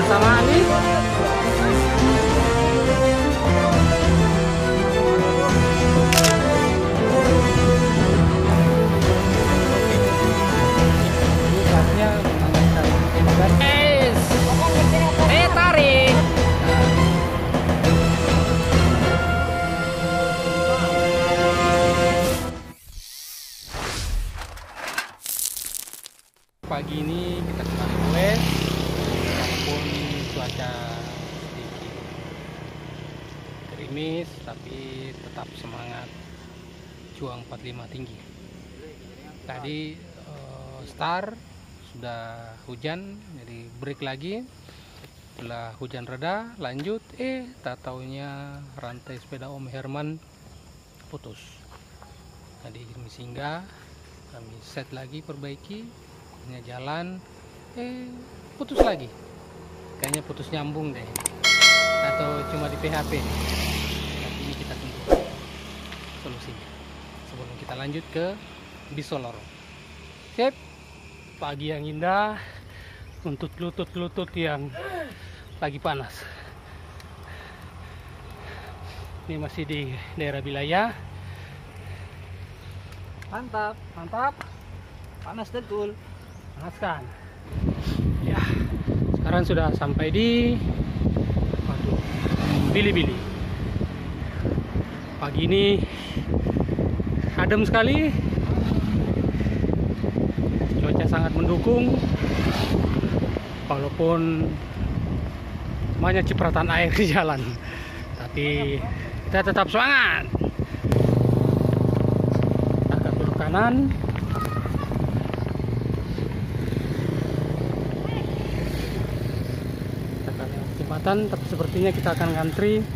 bersama Ali. Tarik. Pagi ini kita kembali goes, walaupun cuaca sedikit gerimis, tapi tetap semangat juang 45 tinggi. Tadi start sudah hujan, jadi break lagi. Setelah hujan reda, lanjut, tak taunya rantai sepeda Om Herman putus. Jadi kami singgah, kami set lagi, perbaiki, hanya jalan, putus lagi. Kayaknya putus nyambung deh, atau cuma di PHP. Tapi ini kita tunggu solusinya sebelum kita lanjut ke Bisoloro. Sip, pagi yang indah untuk lutut-lutut yang lagi panas. Ini masih di daerah Bilaya. Mantap, mantap. Panas betul. Panas kan? Ya. Sekarang sudah sampai di Bili-Bili. Pagi ini adem sekali. Cuaca sangat mendukung. Walaupun banyak cipratan air di jalan, tapi kita tetap semangat. Agak belok kanan. Kita akan lewat jembatan, tapi sepertinya kita akan ngantri.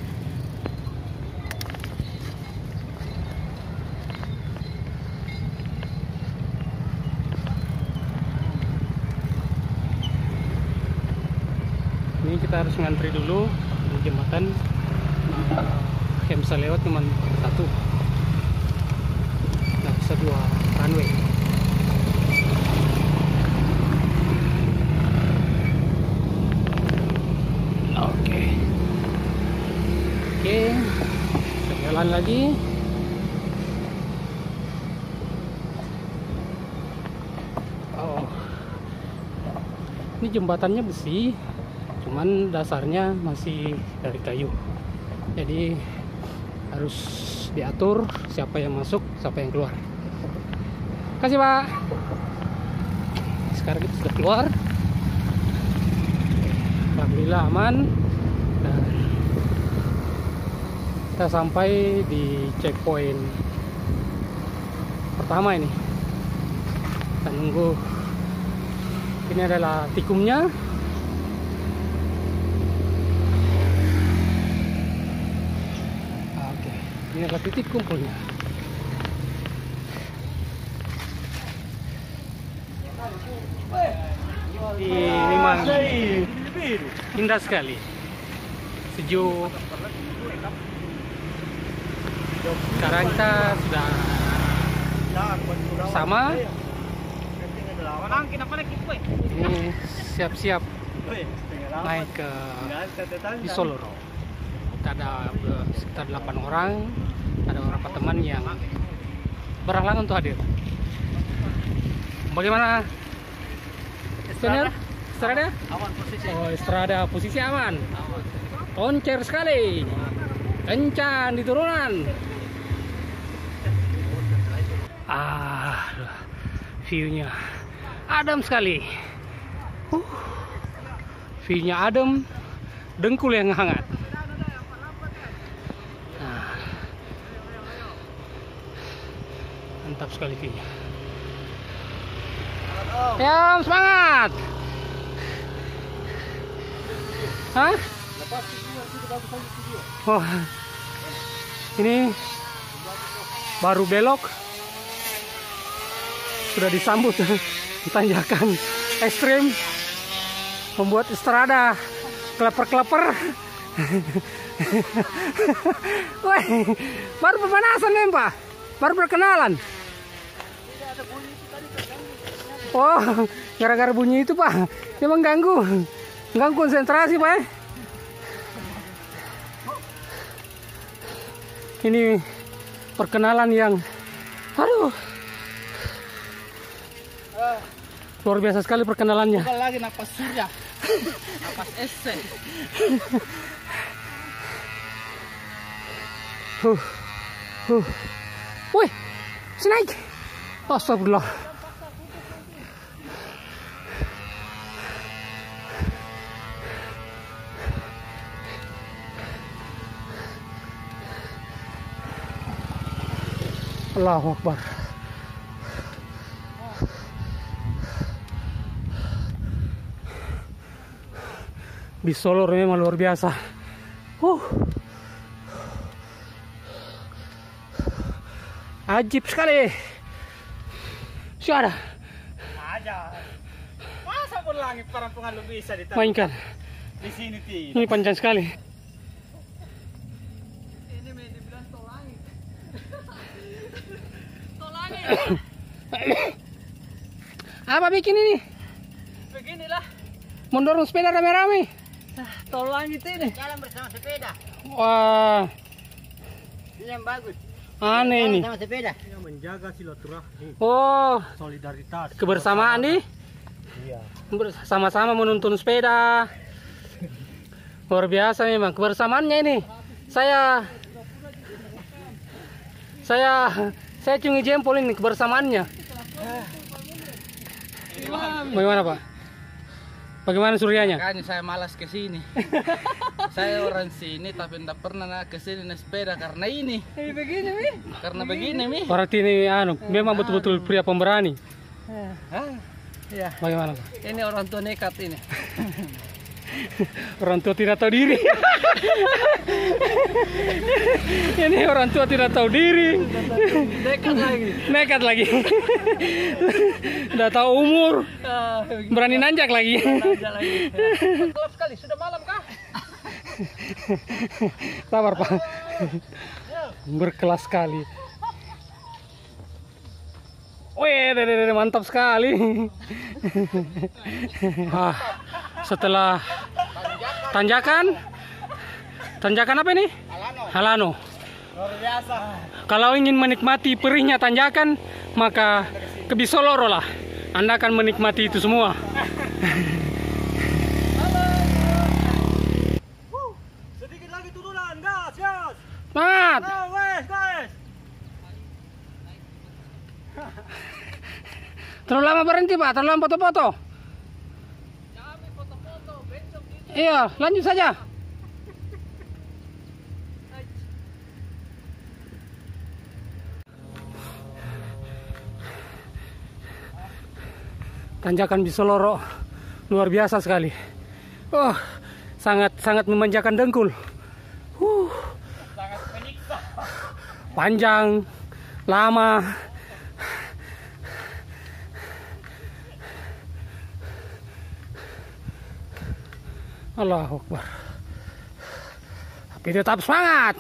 Ini kita harus ngantri dulu di jembatan. Yang bisa lewat cuma satu, nggak bisa dua runway. Oke, kita jalan lagi. Oh, ini jembatannya besi, cuman dasarnya masih dari kayu, jadi harus diatur siapa yang masuk, siapa yang keluar. Kasih Pak. Sekarang kita sudah keluar, alhamdulillah aman, dan kita sampai di checkpoint pertama ini. Kita nunggu. Ini adalah tikumnya. Ini adalah titik kumpulnya. Memang indah sekali, sejuk. Sekarang kita sudah sama. Ini siap-siap naik ke Bisoloro. Kita ada sekitar 8 orang, ada beberapa teman yang berhalangan untuk hadir. Bagaimana? Senior, Estrada? Aman posisi. Oh, Estrada posisi aman. Koncer sekali, kencang di turunan. View-nya adem sekali. View-nya adem, dengkul yang hangat. Mantap sekali view-nya. Ya, semangat. Hah? Oh, ini baru belok sudah disambut tanjakan ekstrim, membuat Estrada kleper-kleper. Woi, baru pemanasan nih Pak, baru perkenalan. Oh, gara-gara bunyi itu Pak, dia mengganggu. Enggak konsentrasi, Pak. Ini perkenalan yang aduh. Luar biasa sekali perkenalannya. Bukan lagi napas surya. Napas ese. Wih, snaik. Astagfirullah. Allahu Akbar. Bisolor memang luar biasa. Ajib sekali. Siapa? Aja. Masa pun langit perempuan lu bisa ditaruh. Mainkan. Di sini tidak. Ini panjang sekali. Ini dibilang tol langit. Tol langit. Apa bikin ini? Beginilah. Mendorong sepeda rame-rame. Tol langit ini. Jalan bersama sepeda. Wah, Ini yang bagus. aneh ini. Sama sepeda. Yang menjaga silaturahmi. Oh, Solidaritas. kebersamaan nih. Iya. Sama-sama menuntun sepeda. Luar biasa memang kebersamaannya ini. Saya cungi jempol ini kebersamaannya. Bagaimana, Pak? Bagaimana suryanya? Makanya saya malas ke sini. Saya orang sini tapi tidak pernah ke sini naik sepeda karena ini. Begini, Mi. Karena begini, Mi. Berarti ini memang betul-betul pria pemberani. Iya. Bagaimana, Pak? Ini orang tua nekat ini. Orang tua tidak tahu diri. Ini orang tua tidak tahu diri. Nekat lagi. Nekat lagi. Udah tahu umur. Berani nanjak lagi. Gelap sekali, sudah malam kah? Sabar, Pak. Berkelas sekali. Wih, mantap sekali. Setelah tanjakan apa ini? Halano. Luar biasa. Kalau ingin menikmati perihnya tanjakan, maka ke Bisoloro lah. Anda akan menikmati itu semua. Sedikit lagi turunan, gas, gas. Mat. Guys. Terlalu lama berhenti, Pak. Terlalu lama foto-foto. Iya, lanjut saja. Tanjakan Bisoloro luar biasa sekali. Sangat memanjakan dengkul. Sangat menyiksa. Panjang, lama. Allahu Akbar. Tapi tetap semangat.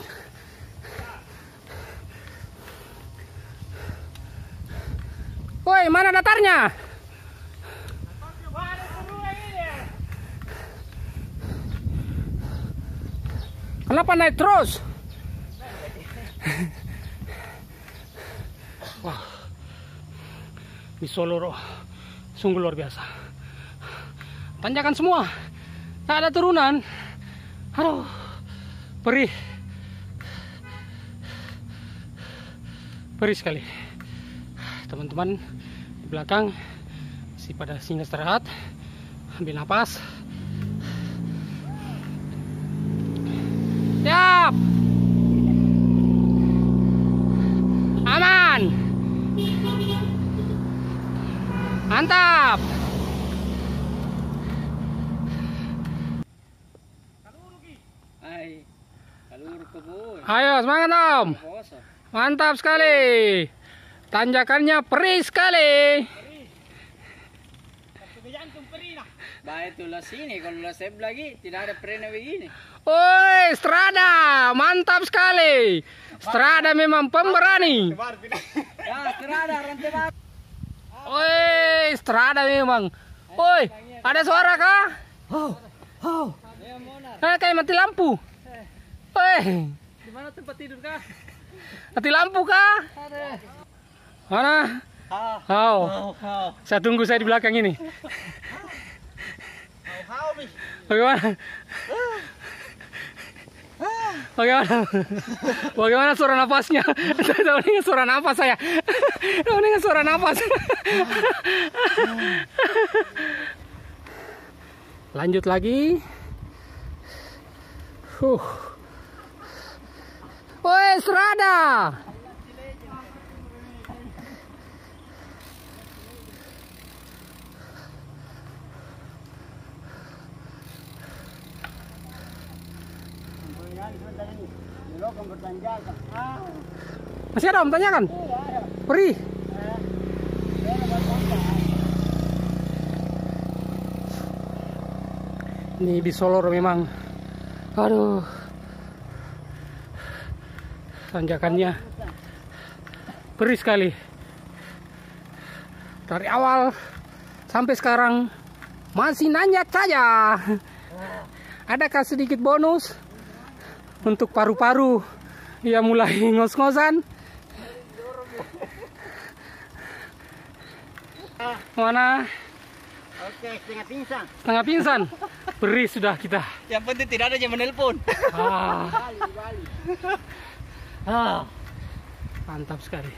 Woi, mana datarnya? Kenapa naik terus? Wah, Bisoloro sungguh luar biasa. Tanjakan semua. Tak ada turunan. Aduh, perih sekali. Teman-teman di belakang masih pada singgah istirahat, ambil napas. Siap. Aman. Mantap. Ayo semangat Om. Mantap sekali. Tanjakannya perih sekali. Bah itulah sini, kalau seb lagi tidak ada perena begini. Woi, Strada, mantap sekali. Strada memang pemberani. Ya, Strada rantai baru. Woi, Strada memang. Woi, ada suara kah? Kayak mati lampu. Di mana tempat tidur kah? Mati lampu kah? Mana? Saya tunggu saya di belakang ini. Bagaimana? Bagaimana suara napasnya? Saya tahu dengar suara napas saya. Tahu dengar suara napas. Lanjut lagi. Woi, serada. Masih ada om tanyakan? Perih. Ini di Solor memang, aduh, tanjakannya perih sekali. Dari awal sampai sekarang masih nanjak saja. Adakah sedikit bonus untuk paru-paru? Dia mulai ngos-ngosan. Mana? Oke, setengah pingsan. Setengah pingsan. Beri sudah kita. Yang penting tidak ada yang menelpon. Mantap sekali.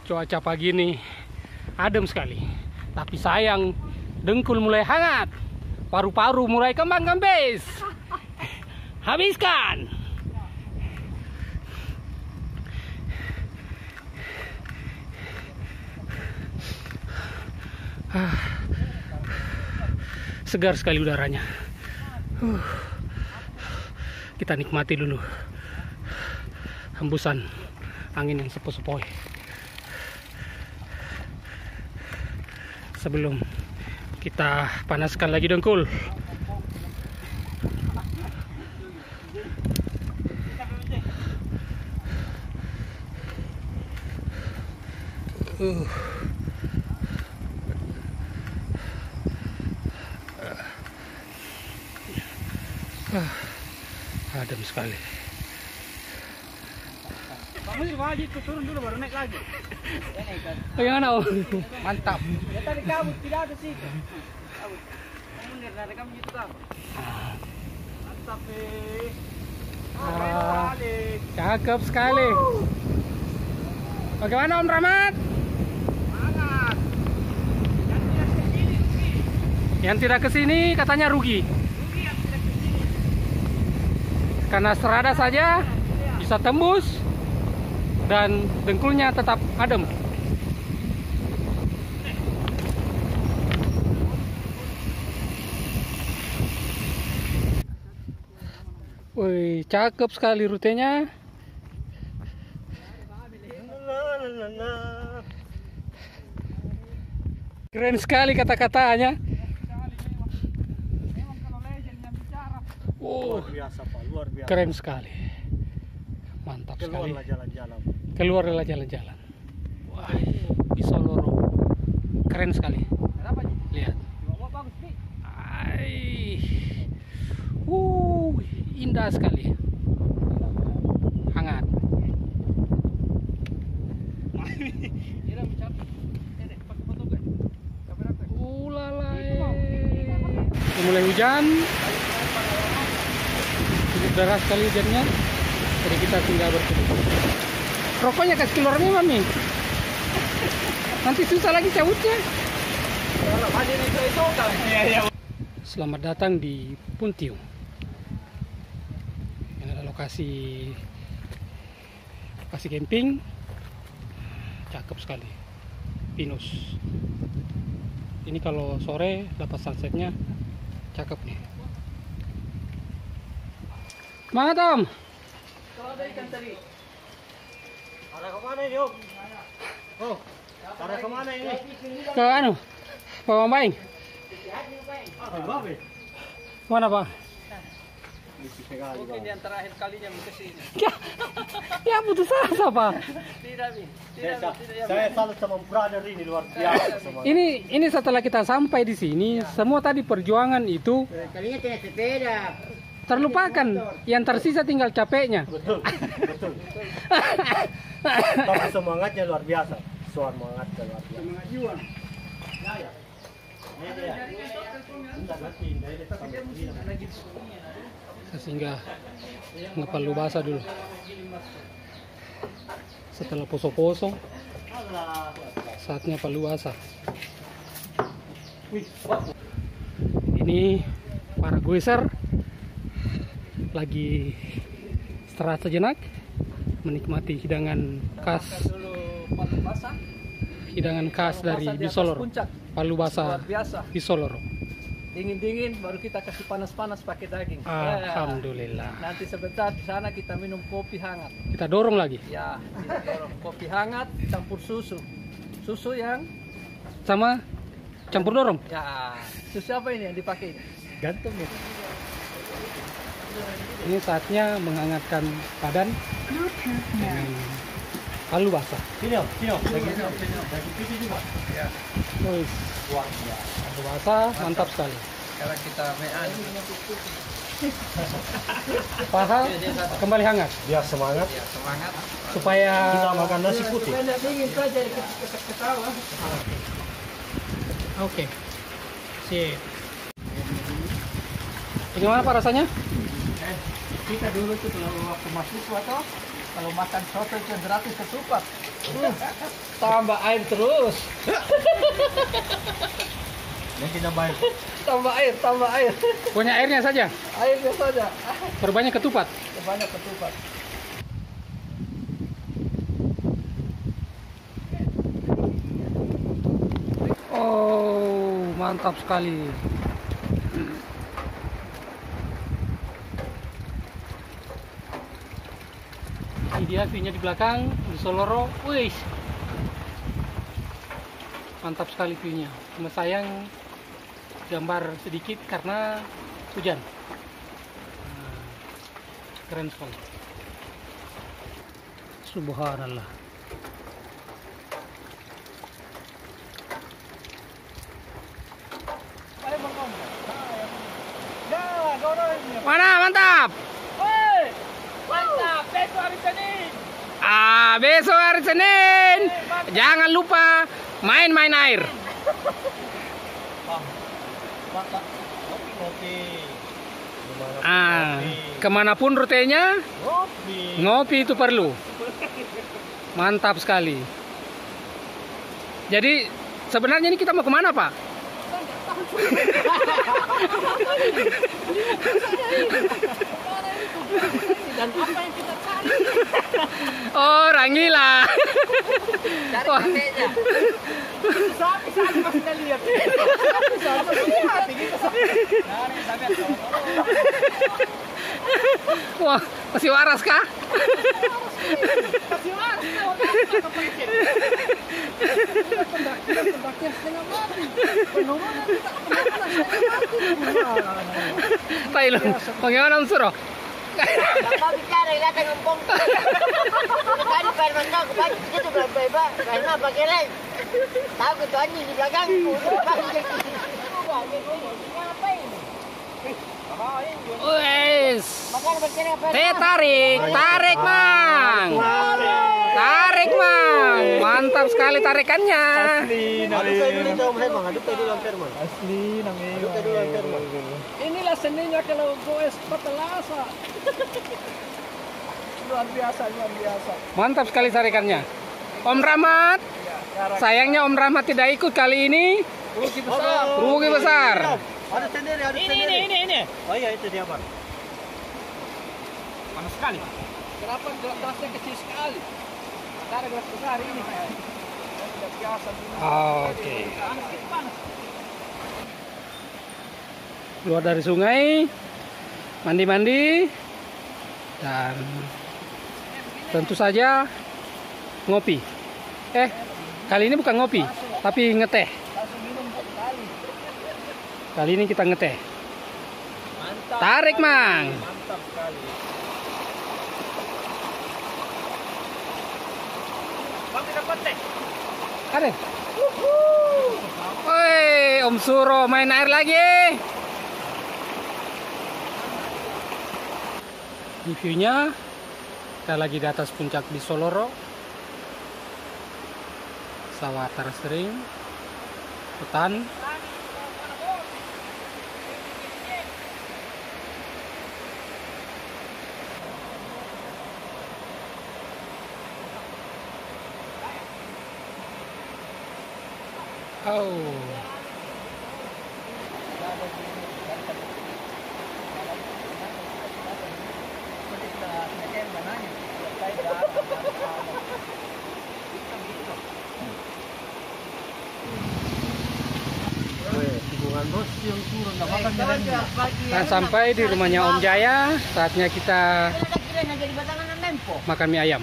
Cuaca pagi ini adem sekali. Tapi sayang, dengkul mulai hangat. Paru-paru mulai kembang kempis. Habiskan. Segar sekali udaranya. Kita nikmati dulu hembusan angin yang sepoi-sepoi sebelum kita panaskan lagi dengkul. Adem sekali. Kamu wajib turun dulu baru naik lagi. Bagaimana om? Mantap. Ya tadi kabut tidak ada sih. Kabut. Kamu dari kamu gitu kan. Mantap Cakep sekali. Bagaimana Om Rahmat? Semangat. Yang tidak kesini katanya rugi. Karena serada saja bisa tembus dan dengkulnya tetap adem. Wih, cakep sekali rutenya. Keren sekali kata-katanya. Luar biasa Pak, luar biasa. Keren sekali. Mantap sekali. Keluarlah jalan-jalan. Keluarlah jalan-jalan. Wah, di Solor. Keren sekali. Lihat. Indah sekali. Hangat. Mulai hujan. Cukup deras sekali hujannya. Jadi kita tinggal berteduh. Rokoknya kasih keluar nih mami. Nanti susah lagi cabutnya. Selamat datang di Puntiung. Ini ada lokasi camping. Cakep sekali. Pinus. Ini kalau sore dapat sunsetnya cakep nih. Mana Tom? Kalau ada ikan tadi. Arah kemana ini Om? Oh, arah kemana ini? Ke anu? Pak Mambaing. Mana Pak? Mungkin yang terakhir kalinya mau kesini. Ya putus asa Pak. Tidak, Bi. Saya salut sama brother ini luar biasa. Semangat. Ini setelah kita sampai di sini, semua tadi perjuangan itu Kalinya tidak sepeda. terlupakan. Yang tersisa tinggal capeknya. Betul, betul. Tapi semangatnya luar biasa. Semangatnya luar biasa. Semangat juang. Sehingga nggak perlu basah dulu. Setelah poso-poso, saatnya perlu basah. Ini para goeser lagi istirahat sejenak, menikmati hidangan khas. Hidangan khas dari Bisoloro. Palu basah Bisoloro. Dingin-dingin baru kita kasih panas-panas pakai daging. Alhamdulillah. Nanti sebentar di sana kita minum kopi hangat. Kita dorong lagi. Ya, kita dorong kopi hangat campur susu. Susu yang Sama campur dorong. ya, susu apa ini yang dipakai? Gantung ya. Ini saatnya menghangatkan badan dengan palu basah. Sini om, daging pipi juga. Ya, Wih, Luar biasa. palu basah mantap sekali. sekarang kita mean. Paha kembali hangat Biar semangat. Ya, semangat. supaya Kita makan nasi putih. Dingin saja ketawa. oke. Sip. Bagaimana Pak rasanya? Kita dulu tuh kalau waktu mahasiswa toh, kalau makan soto itu gratis ketupat. Tambah air terus. Yang kita bayar. Tambah air. Punya airnya saja. Airnya saja. Perbanyak ketupat. Banyak ketupat. Oh, mantap sekali. Ini dia view-nya di belakang di Soloro. Wih, mantap sekali view-nya. Cuma sayang gambar sedikit karena hujan. Nah, keren sekali. Subhanallah. Mana mantap? Mantap, besok hari Senin. Besok hari Senin. Jangan lupa main-main air. Kopi. Kemanapun rutenya, Kopi. ngopi itu perlu. Mantap sekali. Jadi sebenarnya ini kita mau kemana Pak? Dan apa yang kita cari? Oh, Rangila. Cari Wah. kakeknya. Sapi masih kita lihat. Sapi lihat gitu. Cari sapi. Wah, masih waras kah? Kasih waras kau. Pendaknya setengah mati. Penurunan kita penurunan setengah mati. Tayo, bagaimana unsur? Bapak bicara kata ngempong. Tadi pengen mentok, banyak itu belum bebas. Karena pakai lem. Tahu gitu anjing di belakangku. Ngapain? Wes. Makan berkira apa? Tarik Mang. Tarik Mang. Mantap sekali tarikannya. Aduk kayak dulu itu om Herman, aduk kayak dulu om Herman. Asli namanya. Aduk kayak dulu om Herman. Inilah seninya kalau goes petelasa. Luar biasa. Mantap sekali tarikannya. Om Rahmat. Sayangnya Om Rahmat tidak ikut kali ini. Rugi besar. Rugi besar. Aduk sendiri, aduk sendiri. Ini. Oh iya itu dia Pak. Panas sekali. Kenapa gelasnya kecil sekali? Ada gelas besar ini. Tidak biasa. Oke. Panas. Keluar dari sungai, mandi-mandi, dan tentu saja ngopi. Kali ini bukan ngopi, tapi ngeteh. Kali ini kita ngeteh. Mantap. Tarik Mang. Mantap sekali. Bang, dapat teh. Ada. Woi, Om Suro main air lagi. Di view-nya kita lagi di atas puncak di Soloro. Sawah terasering, hutan. Oh. Hubungan bos yang turun nggak makan Nah, sampai di rumahnya Om Jaya, saatnya kita makan mie ayam.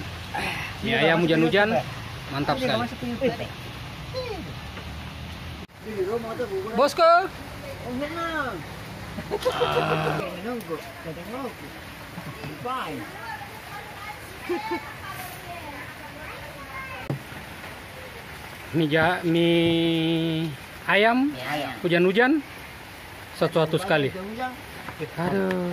Mie ayam hujan-hujan, mantap sekali. Bosku, mie ayam hujan-hujan, sesuatu sekali. Aduh.